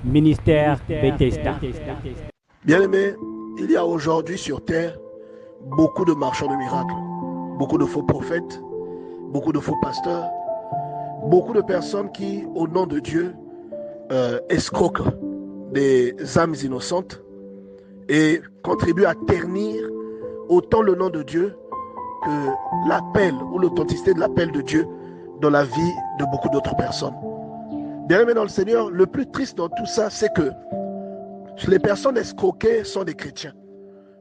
Ministère Bethesda. Bien-aimés, il y a aujourd'hui sur terre beaucoup de marchands de miracles, beaucoup de faux prophètes, beaucoup de faux pasteurs, beaucoup de personnes qui, au nom de Dieu, escroquent des âmes innocentes et contribuent à ternir autant le nom de Dieu que l'appel ou l'authenticité de l'appel de Dieu dans la vie de beaucoup d'autres personnes. Bien-aimés dans le Seigneur, le plus triste dans tout ça, c'est que les personnes escroquées sont des chrétiens.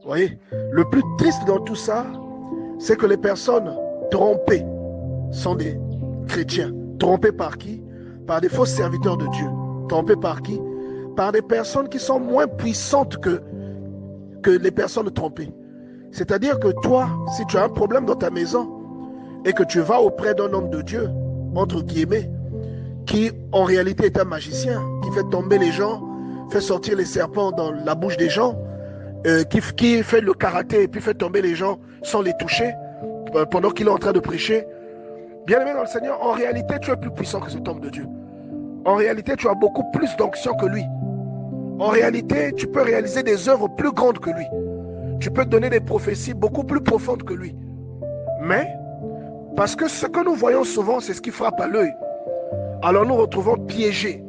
Vous voyez, le plus triste dans tout ça, c'est que les personnes trompées sont des chrétiens. Trompés par qui? Par des faux serviteurs de Dieu. Trompés par qui? Par des personnes qui sont moins puissantes que les personnes trompées. C'est-à-dire que toi, si tu as un problème dans ta maison et que tu vas auprès d'un homme de Dieu, entre guillemets, qui en réalité est un magicien, qui fait tomber les gens, fait sortir les serpents dans la bouche des gens, qui fait le karaté et puis fait tomber les gens sans les toucher, pendant qu'il est en train de prêcher. Bien-aimé dans le Seigneur, en réalité, tu es plus puissant que cet homme de Dieu. En réalité, tu as beaucoup plus d'onction que lui. En réalité, tu peux réaliser des œuvres plus grandes que lui. Tu peux donner des prophéties beaucoup plus profondes que lui. Mais, parce que ce que nous voyons souvent, c'est ce qui frappe à l'œil, alors nous retrouvons piégés,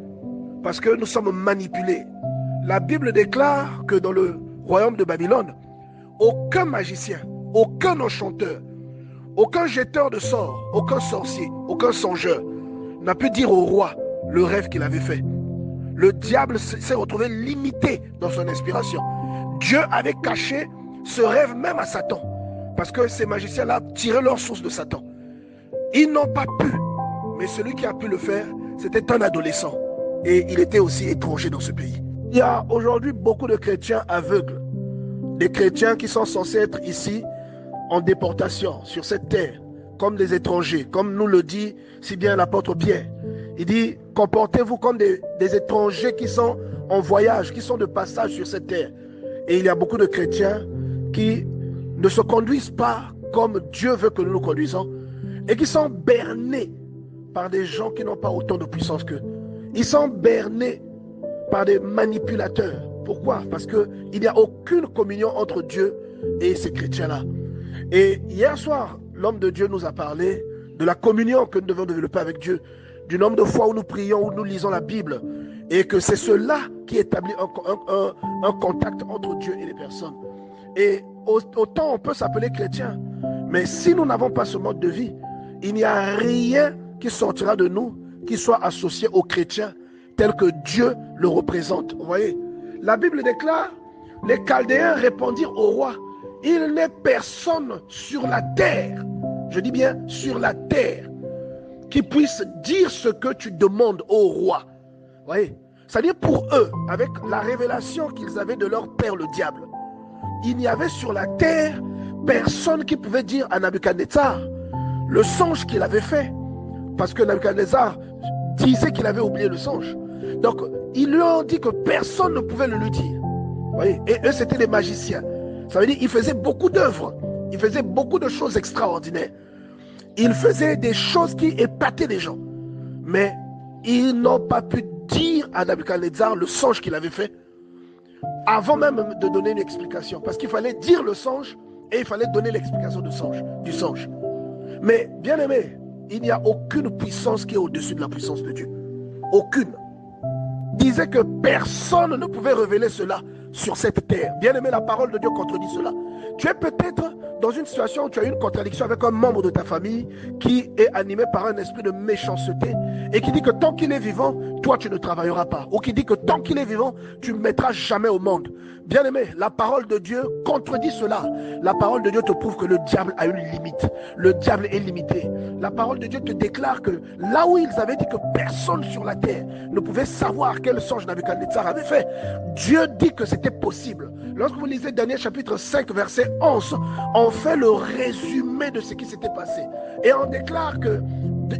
parce que nous sommes manipulés. La Bible déclare que dans le royaume de Babylone, aucun magicien, aucun enchanteur, aucun jeteur de sorts, aucun sorcier, aucun songeur n'a pu dire au roi le rêve qu'il avait fait. Le diable s'est retrouvé limité dans son inspiration. Dieu avait caché ce rêve même à Satan, parce que ces magiciens-là tiraient leur source de Satan. Ils n'ont pas pu, mais celui qui a pu le faire, c'était un adolescent. Et il était aussi étranger dans ce pays. Il y a aujourd'hui beaucoup de chrétiens aveugles. Des chrétiens qui sont censés être ici en déportation sur cette terre, comme des étrangers, comme nous le dit si bien l'apôtre Pierre. Il dit, comportez-vous comme des étrangers qui sont en voyage, qui sont de passage sur cette terre. Et il y a beaucoup de chrétiens qui ne se conduisent pas comme Dieu veut que nous nous conduisons et qui sont bernés par des gens qui n'ont pas autant de puissance qu'eux. Ils sont bernés par des manipulateurs. Pourquoi? Parce qu'il n'y a aucune communion entre Dieu et ces chrétiens-là. Et hier soir, l'homme de Dieu nous a parlé de la communion que nous devons développer avec Dieu, du nombre de fois où nous prions, où nous lisons la Bible, et que c'est cela qui établit un contact entre Dieu et les personnes. Et autant on peut s'appeler chrétien, mais si nous n'avons pas ce mode de vie, il n'y a rien qui sortira de nous qui soit associé aux chrétiens tel que Dieu le représente. Vous voyez, la Bible déclare, les Chaldéens répondirent au roi, il n'est personne sur la terre, je dis bien sur la terre, qui puisse dire ce que tu demandes au roi. Vous voyez, c'est-à-dire pour eux, avec la révélation qu'ils avaient de leur père le diable, il n'y avait sur la terre personne qui pouvait dire à Nabuchodonosor le songe qu'il avait fait, parce que Nabuchodonosor disait qu'il avait oublié le songe. Donc, ils lui ont dit que personne ne pouvait le lui dire. Vous voyez, et eux, c'était des magiciens. Ça veut dire qu'ils faisaient beaucoup d'œuvres. Ils faisaient beaucoup de choses extraordinaires. Ils faisaient des choses qui épataient les gens. Mais ils n'ont pas pu dire à Nabuchodonosor le songe qu'il avait fait avant même de donner une explication. Parce qu'il fallait dire le songe et il fallait donner l'explication du songe. Mais, bien aimé, il n'y a aucune puissance qui est au-dessus de la puissance de Dieu. Aucune. Il disait que personne ne pouvait révéler cela sur cette terre. Bien aimé, la parole de Dieu contredit cela. Tu es peut-être dans une situation où tu as une contradiction avec un membre de ta famille qui est animé par un esprit de méchanceté et qui dit que tant qu'il est vivant, toi tu ne travailleras pas. Ou qui dit que tant qu'il est vivant, tu ne mettras jamais au monde. Bien aimé, la parole de Dieu contredit cela. La parole de Dieu te prouve que le diable a une limite. Le diable est limité. La parole de Dieu te déclare que là où ils avaient dit que personne sur la terre ne pouvait savoir quel songe Nabuchodonosor avait fait, Dieu dit que c'était possible. Lorsque vous lisez Daniel chapitre 5 verset 11, on fait le résumé de ce qui s'était passé. Et on déclare que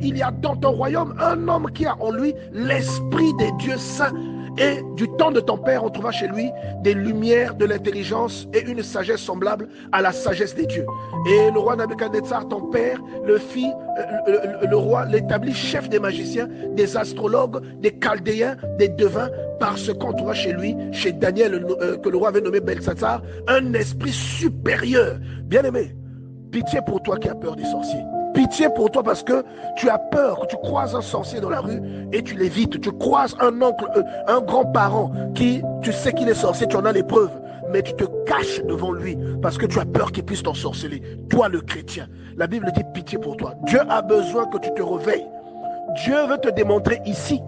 il y a dans ton royaume un homme qui a en lui l'esprit des dieux saints. Et du temps de ton père, on trouva chez lui des lumières, de l'intelligence et une sagesse semblable à la sagesse des dieux. Et le roi Nabuchodonosor, ton père, le roi l'établit chef des magiciens, des astrologues, des chaldéens, des devins, parce qu'on trouva chez lui, chez Daniel, que le roi avait nommé Belsatsar, un esprit supérieur. Bien-aimé, pitié pour toi qui as peur des sorciers. Pitié pour toi parce que tu as peur, que tu croises un sorcier dans la rue et tu l'évites. Tu croises un oncle, un grand-parent qui, tu sais qu'il est sorcier, tu en as les preuves, mais tu te caches devant lui parce que tu as peur qu'il puisse t'ensorceler. Toi le chrétien, la Bible dit pitié pour toi. Dieu a besoin que tu te réveilles. Dieu veut te démontrer ici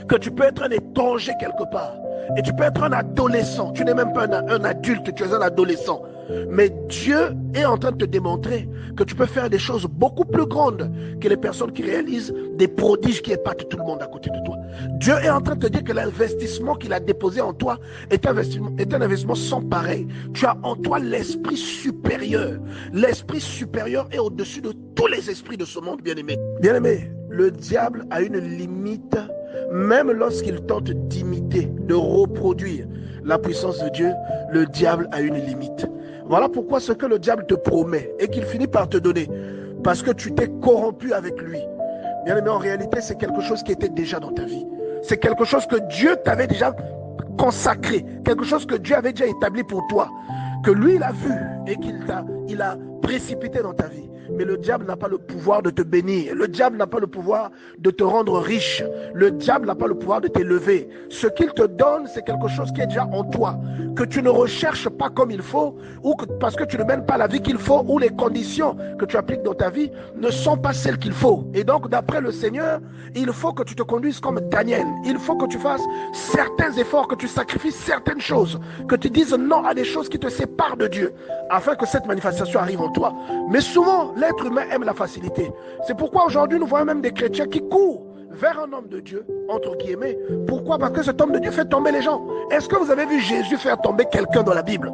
que tu peux être un étranger quelque part. Et tu peux être un adolescent. Tu n'es même pas un adulte, tu es un adolescent. Mais Dieu est en train de te démontrer que tu peux faire des choses beaucoup plus grandes que les personnes qui réalisent des prodiges qui épatent tout le monde à côté de toi. Dieu est en train de te dire que l'investissement qu'il a déposé en toi est un investissement sans pareil. Tu as en toi l'esprit supérieur. L'esprit supérieur est au-dessus de tous les esprits de ce monde, bien-aimé. Bien-aimé, le diable a une limite. Même lorsqu'il tente d'imiter, de reproduire la puissance de Dieu, le diable a une limite. Voilà pourquoi ce que le diable te promet et qu'il finit par te donner, parce que tu t'es corrompu avec lui. Bien aimé, en réalité, c'est quelque chose qui était déjà dans ta vie. C'est quelque chose que Dieu t'avait déjà consacré, quelque chose que Dieu avait déjà établi pour toi, que lui, il a vu et qu'il a précipité dans ta vie. Mais le diable n'a pas le pouvoir de te bénir. Le diable n'a pas le pouvoir de te rendre riche. Le diable n'a pas le pouvoir de t'élever. Ce qu'il te donne, c'est quelque chose qui est déjà en toi, que tu ne recherches pas comme il faut, ou parce que tu ne mènes pas la vie qu'il faut, ou les conditions que tu appliques dans ta vie ne sont pas celles qu'il faut. Et donc, d'après le Seigneur, il faut que tu te conduises comme Daniel. Il faut que tu fasses certains efforts, que tu sacrifies certaines choses, que tu dises non à des choses qui te séparent de Dieu, afin que cette manifestation arrive en toi. Mais souvent, l'être humain aime la facilité. C'est pourquoi aujourd'hui, nous voyons même des chrétiens qui courent vers un homme de Dieu, entre guillemets. Pourquoi? Parce que cet homme de Dieu fait tomber les gens. Est-ce que vous avez vu Jésus faire tomber quelqu'un dans la Bible?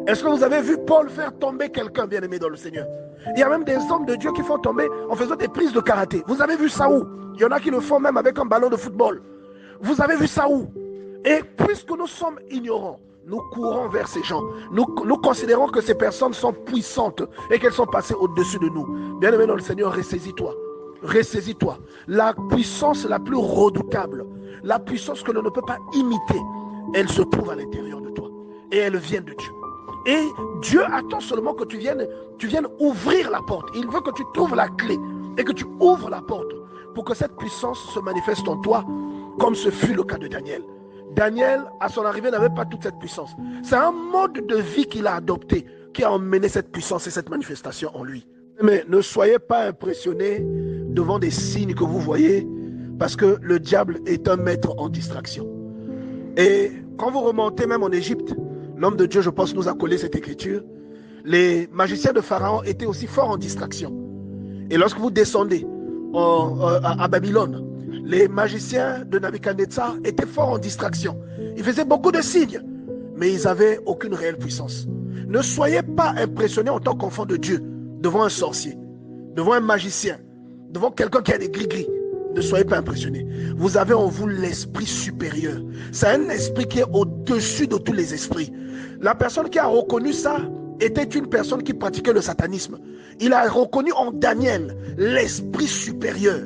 Est-ce que vous avez vu Paul faire tomber quelqu'un, bien-aimé dans le Seigneur? Il y a même des hommes de Dieu qui font tomber en faisant des prises de karaté. Vous avez vu ça où? Il y en a qui le font même avec un ballon de football. Vous avez vu ça où? Et puisque nous sommes ignorants, nous courons vers ces gens. Nous considérons que ces personnes sont puissantes et qu'elles sont passées au-dessus de nous. Bien-aimé dans le Seigneur, ressaisis-toi. Ressaisis-toi. La puissance la plus redoutable, la puissance que l'on ne peut pas imiter, elle se trouve à l'intérieur de toi. Et elle vient de Dieu. Et Dieu attend seulement que tu viennes ouvrir la porte. Il veut que tu trouves la clé et que tu ouvres la porte pour que cette puissance se manifeste en toi, comme ce fut le cas de Daniel. Daniel, à son arrivée, n'avait pas toute cette puissance. C'est un mode de vie qu'il a adopté qui a emmené cette puissance et cette manifestation en lui. Mais ne soyez pas impressionnés devant des signes que vous voyez, parce que le diable est un maître en distraction. Et quand vous remontez même en Égypte, l'homme de Dieu, je pense, nous a collé cette écriture. Les magiciens de Pharaon étaient aussi forts en distraction. Et lorsque vous descendez à Babylone, les magiciens de Nabuchodonosor étaient forts en distraction. Ils faisaient beaucoup de signes, mais ils n'avaient aucune réelle puissance. Ne soyez pas impressionnés en tant qu'enfant de Dieu devant un sorcier, devant un magicien, devant quelqu'un qui a des gris-gris. Ne soyez pas impressionnés. Vous avez en vous l'esprit supérieur. C'est un esprit qui est au-dessus de tous les esprits. La personne qui a reconnu ça était une personne qui pratiquait le satanisme. Il a reconnu en Daniel l'esprit supérieur.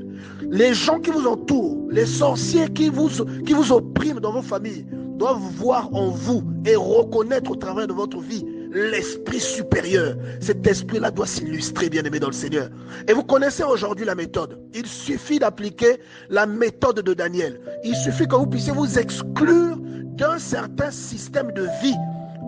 Les gens qui vous entourent, les sorciers qui vous oppriment dans vos familles, doivent voir en vous et reconnaître au travers de votre vie l'esprit supérieur. Cet esprit-là doit s'illustrer, bien-aimé dans le Seigneur. Et vous connaissez aujourd'hui la méthode. Il suffit d'appliquer la méthode de Daniel. Il suffit que vous puissiez vous exclure d'un certain système de vie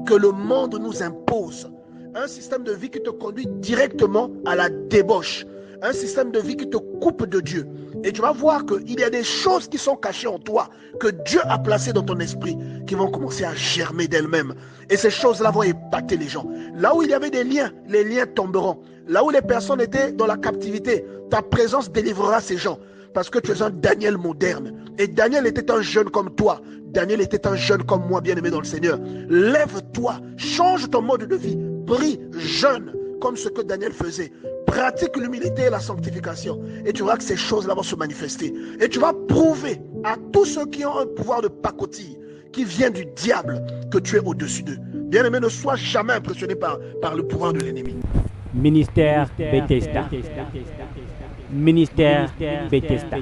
que le monde nous impose. Un système de vie qui te conduit directement à la débauche. Un système de vie qui te coupe de Dieu. Et tu vas voir qu'il y a des choses qui sont cachées en toi, que Dieu a placées dans ton esprit, qui vont commencer à germer d'elles-mêmes. Et ces choses-là vont épater les gens. Là où il y avait des liens, les liens tomberont. Là où les personnes étaient dans la captivité, ta présence délivrera ces gens. Parce que tu es un Daniel moderne. Et Daniel était un jeune comme toi. Daniel était un jeune comme moi, bien-aimé dans le Seigneur. Lève-toi, change ton mode de vie, brille, jeune, comme ce que Daniel faisait. Pratique l'humilité et la sanctification. Et tu verras que ces choses-là vont se manifester. Et tu vas prouver à tous ceux qui ont un pouvoir de pacotille, qui vient du diable, que tu es au-dessus d'eux. Bien-aimé, ne sois jamais impressionné par le pouvoir de l'ennemi. Ministère Bethesda. Ministère Bethesda.